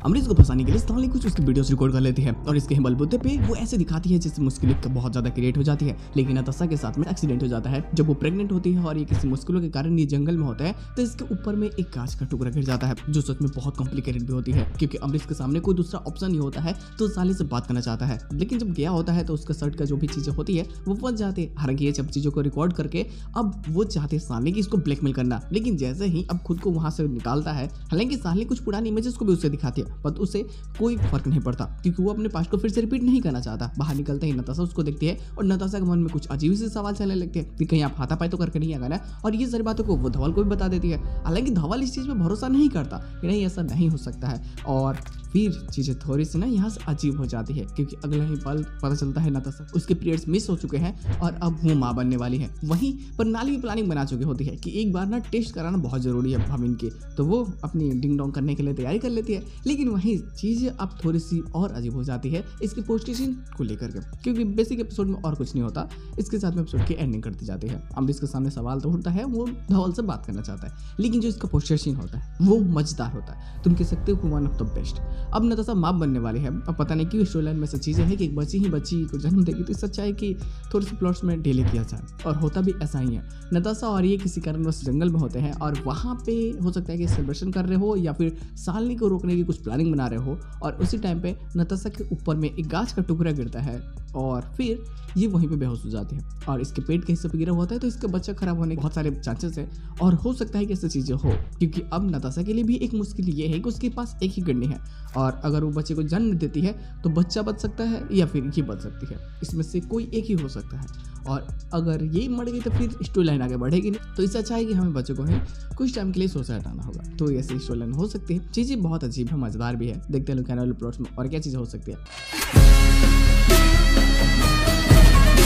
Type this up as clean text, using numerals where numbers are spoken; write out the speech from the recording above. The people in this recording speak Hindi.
अमरीश को फंसाने के लिए स्टानली कुछ उसकी वीडियोस रिकॉर्ड कर लेती है और इसके बलबूते पे वो ऐसे दिखाती है जैसे मुश्किल बहुत ज्यादा क्रिएट हो जाती है। लेकिन नताशा के साथ में एक्सीडेंट हो जाता है जब वो प्रेग्नेंट होती है और ये किसी मुश्किलों के कारण ये जंगल में होता है तो इसके ऊपर में एक कांच का टुकड़ा गिर जाता है जो सच में बहुत कॉम्प्लिकेटेड भी होती है क्योंकि अमरीश के सामने कोई दूसरा ऑप्शन नहीं होता है तो साले से बात करना चाहता है। लेकिन जब गया होता है तो उसका शर्ट का जो भी चीजें होती है वो फंस जाती है। हालांकि ये सब चीजों को रिकॉर्ड करके अब वो चाहते हैं साले की इसको ब्लैकमेल करना। लेकिन जैसे ही अब खुद को वहां से निकालता है, हालांकि साले कुछ पुरानी इमेजेस को भी उससे दिखाती है पर उसे कोई फर्क नहीं पड़ता क्योंकि वो अपने पास्ट को फिर से रिपीट नहीं करना चाहता। बाहर निकलते ही नताशा उसको देखती है और नताशा के मन में कुछ अजीब से सवाल चलने लगते हैं कि कहीं आप हाथापाई तो करके नहीं आएगा ना। और ये सारी बातों को वो धवल को भी बता देती है। हालांकि धवल इस चीज में भरोसा नहीं करता कि नहीं ऐसा नहीं हो सकता है और फिर चीजें थोड़ी सी ना यहाँ से अजीब हो जाती है क्योंकि अगले ही पल पता चलता है नताशा उसके पीरियड्स मिस हो चुके हैं और अब वो माँ बनने वाली है। वहीं प्रणाली की प्लानिंग बना चुकी होती है कि एक बार ना टेस्ट कराना बहुत जरूरी है भाविन की, तो वो अपनी डिंग डोंग करने के लिए तैयारी कर लेती है। लेकिन वहीं चीजें अब थोड़ी सी और अजीब हो जाती है इसके पोस्टेशन को लेकर के क्योंकि बेसिक एपिसोड में और कुछ नहीं होता। इसके साथ में एपिसोड की एंडिंग करती जाती है। अमरीश के सामने सवाल तो उठता है, वो धवल से बात करना चाहता है लेकिन जो इसका पोस्टेशन होता है वो मजेदार होता है। तुम कह सकते हो वन ऑफ द बेस्ट। अब नताशा माँ बनने वाली है। अब पता नहीं क्यों स्टोरी लाइन में ऐसी चीजें है कि एक बच्ची ही बच्ची को जन्म देगी तो सच्चा है कि थोड़ी सी प्लॉट्स में डिले किया जाए और होता भी ऐसा ही है। नताशा और ये किसी कारणवश जंगल में होते हैं और वहाँ पे हो सकता है कि सेलिब्रेशन कर रहे हो या फिर सालनी को रोकने की कुछ प्लानिंग बना रहे हो और उसी टाइम पे नताशा के ऊपर में एक गाछ का टुकड़ा गिरता है और फिर ये वहीं पे बेहोश हो जाती है और इसके पेट के हिस्से पे गिरा होता है तो इसका बच्चा खराब होने के बहुत सारे चांसेस है और हो सकता है कि ऐसी चीजें हो क्योंकि अब नताशा के लिए भी एक मुश्किल ये है कि उसके पास एक ही किडनी है और अगर वो बच्चे को जन्म देती है तो बच्चा बच सकता है या फिर ये बच सकती है, इसमें से कोई एक ही हो सकता है। और अगर ये मर गई तो फिर स्टोरी लाइन आगे बढ़ेगी नहीं, तो इससे अच्छा है कि हमें बच्चों को ही कुछ टाइम के लिए सोच हटाना होगा। तो ऐसी स्टोरी लाइन हो सकती है। चीजें बहुत अजीब है, मजेदार भी है। देखते हैं लोग प्लॉट्स में और क्या चीजें हो सकती है।